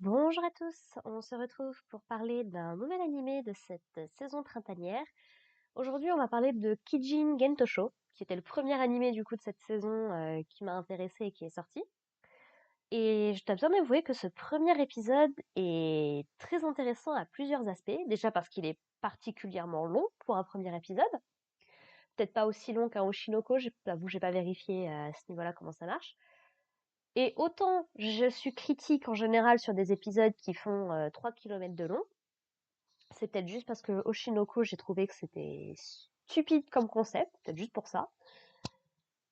Bonjour à tous, on se retrouve pour parler d'un nouvel animé de cette saison printanière. Aujourd'hui, on va parler de Kijin Gentosho, qui était le premier animé du coup de cette saison qui m'a intéressée et qui est sorti. Et je dois bien avouer que ce premier épisode est très intéressant à plusieurs aspects. Déjà parce qu'il est particulièrement long pour un premier épisode. Peut-être pas aussi long qu'un Oshinoko, j'avoue, j'ai pas vérifié à ce niveau-là comment ça marche. Et autant je suis critique en général sur des épisodes qui font 3 km de long, c'est peut-être juste parce que Oshinoko, j'ai trouvé que c'était stupide comme concept, peut-être juste pour ça.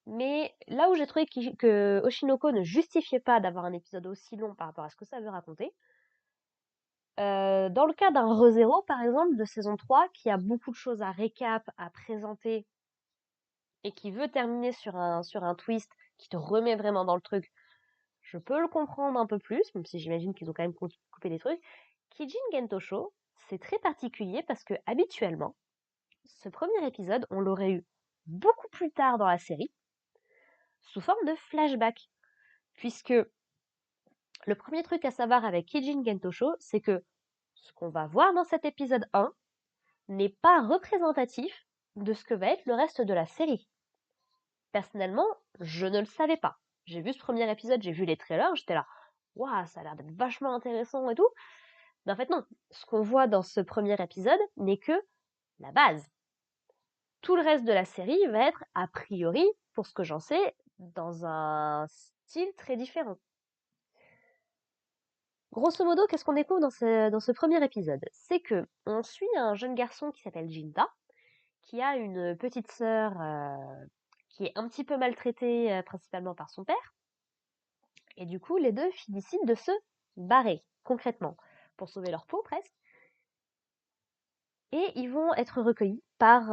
Mais là où j'ai trouvé que Oshinoko ne justifiait pas d'avoir un épisode aussi long par rapport à ce que ça veut raconter, dans le cas d'un ReZero, par exemple, de saison 3, qui a beaucoup de choses à récap, à présenter, et qui veut terminer sur un twist qui te remet vraiment dans le truc, je peux le comprendre un peu plus, même si j'imagine qu'ils ont quand même coupé des trucs. Kijin Gentosho, c'est très particulier parce que habituellement, ce premier épisode, on l'aurait eu beaucoup plus tard dans la série, sous forme de flashback. Puisque le premier truc à savoir avec Kijin Gentosho, c'est que ce qu'on va voir dans cet épisode 1 n'est pas représentatif de ce que va être le reste de la série. Personnellement, je ne le savais pas. J'ai vu ce premier épisode, j'ai vu les trailers, j'étais là, waouh, ça a l'air d'être vachement intéressant et tout. Mais en fait, non. Ce qu'on voit dans ce premier épisode n'est que la base. Tout le reste de la série va être, a priori, pour ce que j'en sais, dans un style très différent. Grosso modo, qu'est-ce qu'on découvre dans ce premier épisode? C'est que on suit un jeune garçon qui s'appelle Jinta, qui a une petite sœur qui est un petit peu maltraitée, principalement par son père. Et du coup, les deux décident de se barrer, concrètement, pour sauver leur peau presque. Et ils vont être recueillis par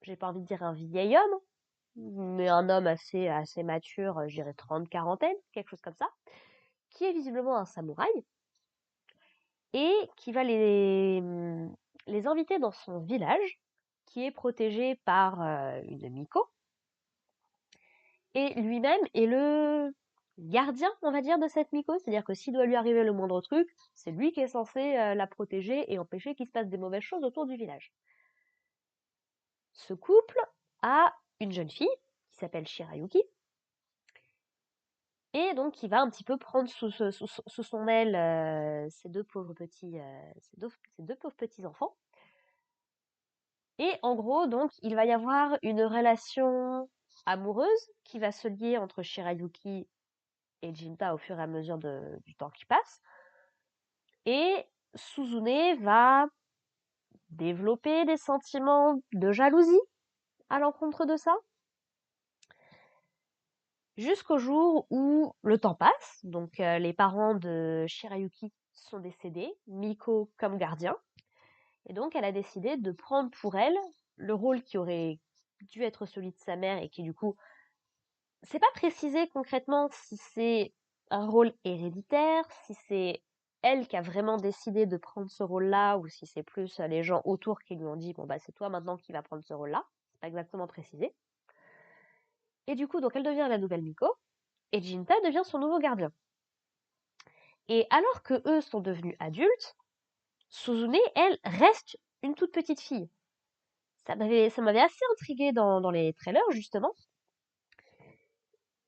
j'ai pas envie de dire un vieil homme, mais un homme assez mature, je dirais 30, quarantaine, quelque chose comme ça, qui est visiblement un samouraï, et qui va les inviter dans son village, qui est protégé par une Miko, et lui-même est le gardien, on va dire, de cette Miko, c'est-à-dire que s'il doit lui arriver le moindre truc, c'est lui qui est censé la protéger et empêcher qu'il se passe des mauvaises choses autour du village. Ce couple a une jeune fille qui s'appelle Shirayuki, et donc qui va un petit peu prendre sous son aile ces deux pauvres petits, ces deux pauvres petits enfants. Et en gros, donc, il va y avoir une relation amoureuse qui va se lier entre Shirayuki et Jinta au fur et à mesure du temps qui passe. Et Suzune va développer des sentiments de jalousie à l'encontre de ça. Jusqu'au jour où le temps passe, donc les parents de Shirayuki sont décédés, Miko comme gardien, et donc elle a décidé de prendre pour elle le rôle qui aurait dû être celui de sa mère et qui du coup, c'est pas précisé concrètement si c'est un rôle héréditaire, si c'est elle qui a vraiment décidé de prendre ce rôle-là, ou si c'est plus les gens autour qui lui ont dit bon bah c'est toi maintenant qui vas prendre ce rôle-là, c'est pas exactement précisé. Et du coup donc elle devient la nouvelle Miko, et Jinta devient son nouveau gardien. Et alors que eux sont devenus adultes, Suzune, elle, reste une toute petite fille. Ça m'avait assez intriguée dans les trailers, justement.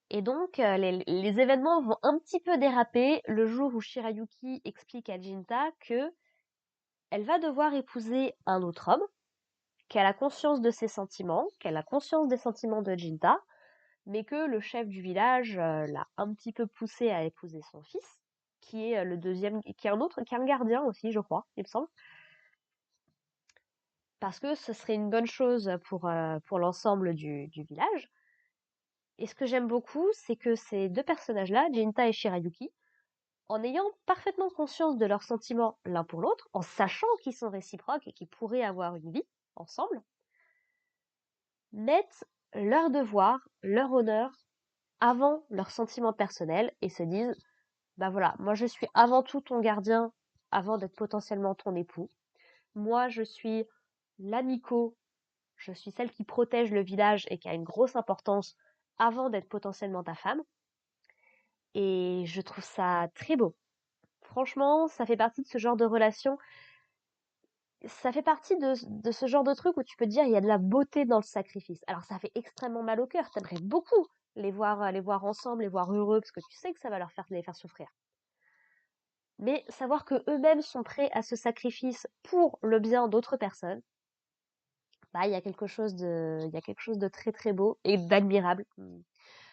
Et donc, les événements vont un petit peu déraper le jour où Shirayuki explique à Jinta que elle va devoir épouser un autre homme, qu'elle a conscience de ses sentiments, qu'elle a conscience des sentiments de Jinta, mais que le chef du village l'a un petit peu poussée à épouser son fils, qui est le deuxième, qui est un gardien aussi, je crois, il me semble. Parce que ce serait une bonne chose pour l'ensemble du village. Et ce que j'aime beaucoup, c'est que ces deux personnages-là, Jinta et Shirayuki, en ayant parfaitement conscience de leurs sentiments l'un pour l'autre, en sachant qu'ils sont réciproques et qu'ils pourraient avoir une vie ensemble, mettent leur devoir, leur honneur avant leurs sentiments personnels et se disent, bah voilà, moi je suis avant tout ton gardien avant d'être potentiellement ton époux. Moi je suis l'amico, je suis celle qui protège le village et qui a une grosse importance avant d'être potentiellement ta femme. Et je trouve ça très beau. Franchement, ça fait partie de ce genre de relation. Ça fait partie de ce genre de truc où tu peux te dire il y a de la beauté dans le sacrifice. Alors ça fait extrêmement mal au cœur. T'aimerais beaucoup les voir ensemble, les voir heureux, parce que tu sais que ça va les faire souffrir. Mais savoir que eux-mêmes sont prêts à ce sacrifice pour le bien d'autres personnes, bah, il y a quelque chose de très très beau et d'admirable.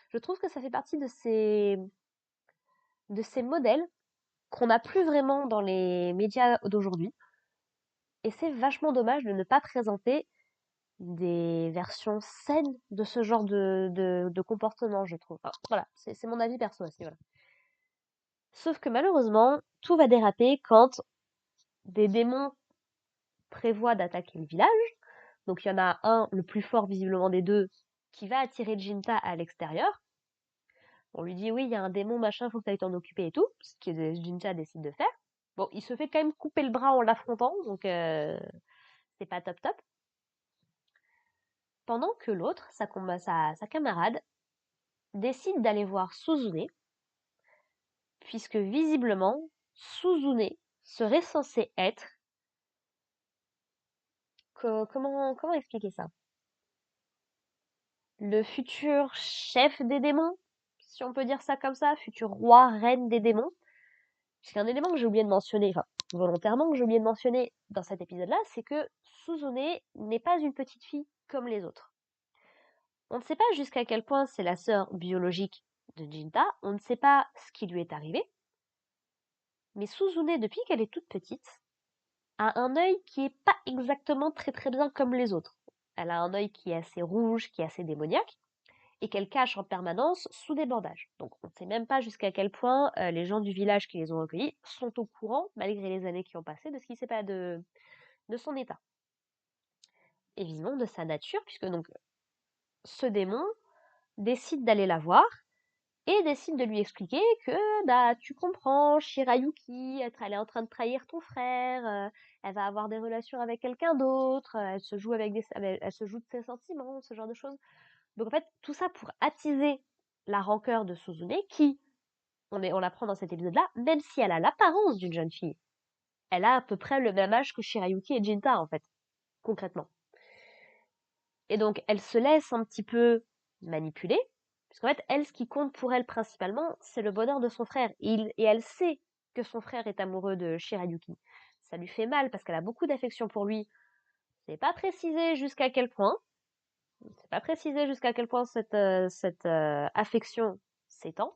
Je trouve que ça fait partie de ces modèles qu'on n'a plus vraiment dans les médias d'aujourd'hui. Et c'est vachement dommage de ne pas présenter des versions saines de ce genre de comportement, je trouve. Enfin, voilà, c'est mon avis perso aussi, voilà. Sauf que malheureusement, tout va déraper quand des démons prévoient d'attaquer le village. Donc il y en a un, le plus fort visiblement des deux, qui va attirer Jinta à l'extérieur. On lui dit oui, il y a un démon, machin, faut que tu ailles t'en occuper et tout, ce que Jinta décide de faire. Bon, il se fait quand même couper le bras en l'affrontant, donc c'est pas top top. Pendant que l'autre, sa camarade, décide d'aller voir Suzune, puisque visiblement, Suzune serait censé être... comment expliquer ça? Le futur chef des démons, si on peut dire ça comme ça, futur roi, reine des démons. Parce qu'un élément que j'ai oublié de mentionner, enfin, volontairement que j'ai oublié de mentionner dans cet épisode-là, c'est que Suzune n'est pas une petite fille comme les autres. On ne sait pas jusqu'à quel point c'est la sœur biologique de Jinta, on ne sait pas ce qui lui est arrivé, mais Suzune, depuis qu'elle est toute petite, a un œil qui est pas exactement très très bien comme les autres. Elle a un œil qui est assez rouge, qui est assez démoniaque, et qu'elle cache en permanence sous des bandages. Donc on ne sait même pas jusqu'à quel point les gens du village qui les ont recueillis sont au courant, malgré les années qui ont passé, de ce qui s'est pas de son état. Et visiblement de sa nature, puisque donc ce démon décide d'aller la voir et décide de lui expliquer que bah tu comprends, Shirayuki, elle est en train de trahir ton frère, elle va avoir des relations avec quelqu'un d'autre, elle se joue elle se joue de ses sentiments, ce genre de choses. Donc en fait, tout ça pour attiser la rancœur de Suzune qui, on l'apprend dans cet épisode-là, même si elle a l'apparence d'une jeune fille, elle a à peu près le même âge que Shirayuki et Jinta en fait, concrètement. Et donc elle se laisse un petit peu manipuler, parce qu'en fait, elle, ce qui compte pour elle principalement, c'est le bonheur de son frère. Et elle sait que son frère est amoureux de Shirayuki. Ça lui fait mal parce qu'elle a beaucoup d'affection pour lui. C'est pas précisé jusqu'à quel point. C'est pas précisé jusqu'à quel point cette affection s'étend.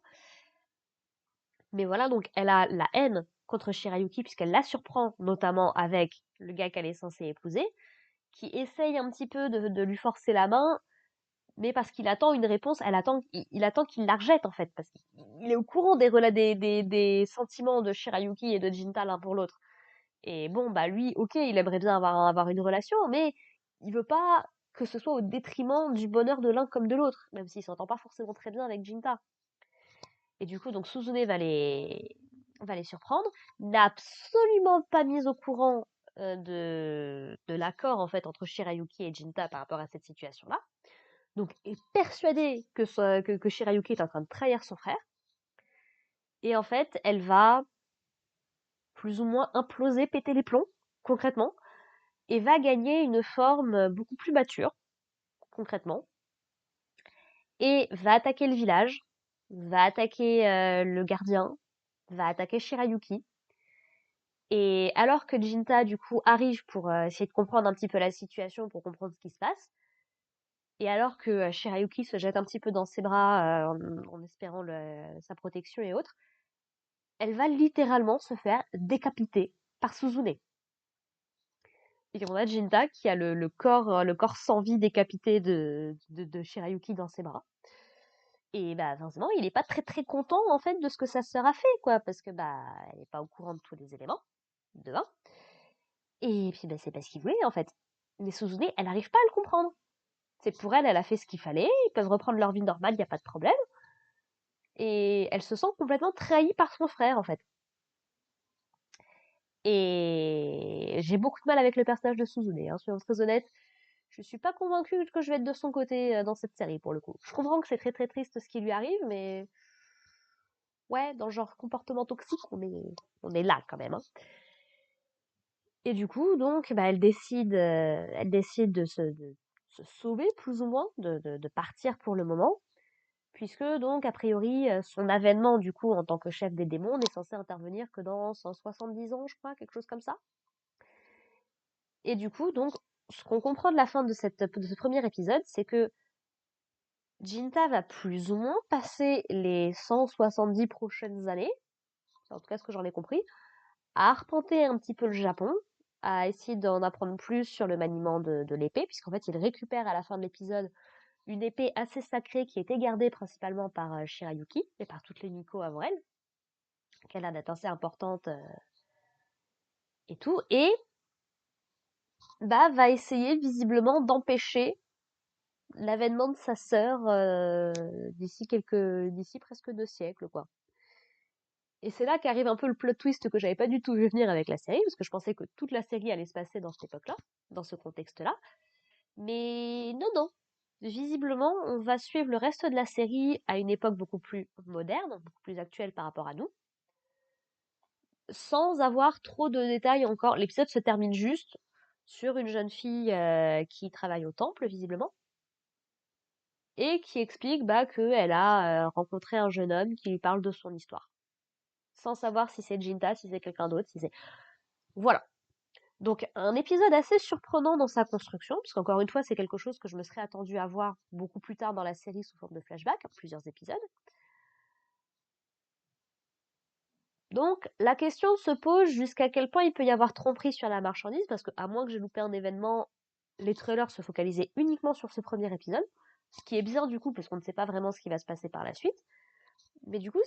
Mais voilà, donc elle a la haine contre Shirayuki puisqu'elle la surprend, notamment avec le gars qu'elle est censée épouser, qui essaye un petit peu de lui forcer la main, mais parce qu'il attend une réponse, il attend qu'il la rejette en fait, parce qu'il est au courant des sentiments de Shirayuki et de Jinta l'un pour l'autre. Et bon, bah lui, ok, il aimerait bien avoir une relation, mais il veut pas que ce soit au détriment du bonheur de l'un comme de l'autre, même s'il s'entend pas forcément très bien avec Jinta. Et du coup, donc Suzune va les surprendre, n'a absolument pas mis au courant de l'accord en fait entre Shirayuki et Jinta par rapport à cette situation-là. Donc est persuadée que Shirayuki est en train de trahir son frère. Et en fait, elle va plus ou moins imploser, péter les plombs, concrètement, et va gagner une forme beaucoup plus mature, concrètement, et va attaquer le village, va attaquer le gardien, va attaquer Shirayuki. Et alors que Jinta, du coup, arrive pour essayer de comprendre un petit peu la situation, pour comprendre ce qui se passe, et alors que Shirayuki se jette un petit peu dans ses bras en espérant sa protection et autres, elle va littéralement se faire décapiter par Suzune. Et on a Jinta qui a le corps sans vie décapité de Shirayuki dans ses bras. Et bah forcément, il est pas très très content en fait de ce que sa sœur a fait, quoi, parce que bah elle est pas au courant de tous les éléments, de un. Et puis bah c'est pas ce qu'il voulait en fait. Mais Suzune, elle n'arrive pas à le comprendre. C'est pour elle, elle a fait ce qu'il fallait, ils peuvent reprendre leur vie normale, il n'y a pas de problème. Et elle se sent complètement trahie par son frère en fait. Et j'ai beaucoup de mal avec le personnage de Suzune, hein, soyons très honnêtes. Je suis pas convaincue que je vais être de son côté dans cette série pour le coup. Je comprends que c'est très très triste ce qui lui arrive, mais ouais, dans le genre comportement toxique, on est là quand même, hein. Et du coup, donc, bah, elle décide de se sauver plus ou moins, de partir pour le moment, puisque donc, a priori, son avènement, du coup, en tant que chef des démons, n'est censé intervenir que dans 170 ans, je crois, quelque chose comme ça. Et du coup, donc, ce qu'on comprend de la fin de ce premier épisode, c'est que Jinta va plus ou moins passer les 170 prochaines années, c'est en tout cas ce que j'en ai compris, à arpenter un petit peu le Japon, à essayer d'en apprendre plus sur le maniement de l'épée, puisqu'en fait il récupère à la fin de l'épisode une épée assez sacrée qui était gardée principalement par Shirayuki et par toutes les Nico avant elle, qui a l'air d'être assez importante et tout, et bah va essayer visiblement d'empêcher l'avènement de sa sœur d'ici presque 2 siècles, quoi. Et c'est là qu'arrive un peu le plot twist que j'avais pas du tout vu venir avec la série, parce que je pensais que toute la série allait se passer dans cette époque-là, dans ce contexte-là. Mais non, non. Visiblement, on va suivre le reste de la série à une époque beaucoup plus moderne, beaucoup plus actuelle par rapport à nous, sans avoir trop de détails encore. L'épisode se termine juste sur une jeune fille qui travaille au temple, visiblement, et qui explique bah, qu'elle a rencontré un jeune homme qui lui parle de son histoire. Sans savoir si c'est Jinta, si c'est quelqu'un d'autre, si c'est... Voilà. Donc un épisode assez surprenant dans sa construction, puisqu'encore une fois c'est quelque chose que je me serais attendu à voir beaucoup plus tard dans la série sous forme de flashback, en plusieurs épisodes. Donc la question se pose jusqu'à quel point il peut y avoir tromperie sur la marchandise, parce que à moins que j'ai loupé un événement, les trailers se focalisaient uniquement sur ce premier épisode, ce qui est bien du coup parce qu'on ne sait pas vraiment ce qui va se passer par la suite. Mais du coup,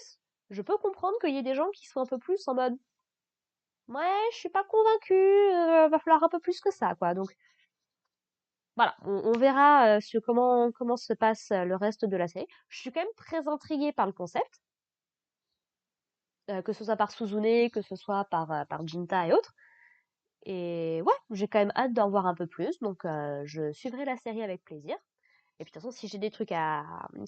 je peux comprendre qu'il y ait des gens qui soient un peu plus en mode ouais, je suis pas convaincue, va falloir un peu plus que ça, quoi. Donc voilà, on verra comment se passe le reste de la série. Je suis quand même très intriguée par le concept, que ce soit par Suzune, que ce soit par Jinta et autres. Et ouais, j'ai quand même hâte d'en voir un peu plus, donc je suivrai la série avec plaisir. Et puis de toute façon, si j'ai des trucs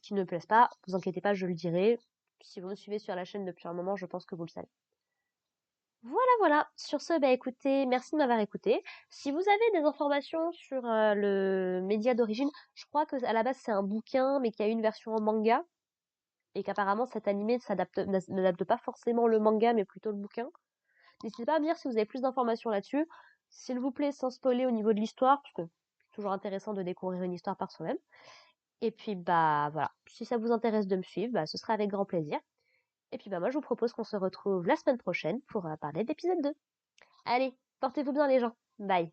qui ne me plaisent pas, vous inquiétez pas, je le dirai. Si vous me suivez sur la chaîne depuis un moment, je pense que vous le savez. Voilà, voilà. Sur ce, bah écoutez, merci de m'avoir écouté. Si vous avez des informations sur le média d'origine, je crois que à la base c'est un bouquin, mais qu'il y a une version en manga, et qu'apparemment cet animé n'adapte pas forcément le manga, mais plutôt le bouquin. N'hésitez pas à me dire si vous avez plus d'informations là-dessus. S'il vous plaît, sans spoiler au niveau de l'histoire, parce que c'est toujours intéressant de découvrir une histoire par soi-même. Et puis bah voilà, si ça vous intéresse de me suivre, bah, ce sera avec grand plaisir. Et puis bah moi je vous propose qu'on se retrouve la semaine prochaine pour parler d'épisode 2. Allez, portez-vous bien les gens. Bye.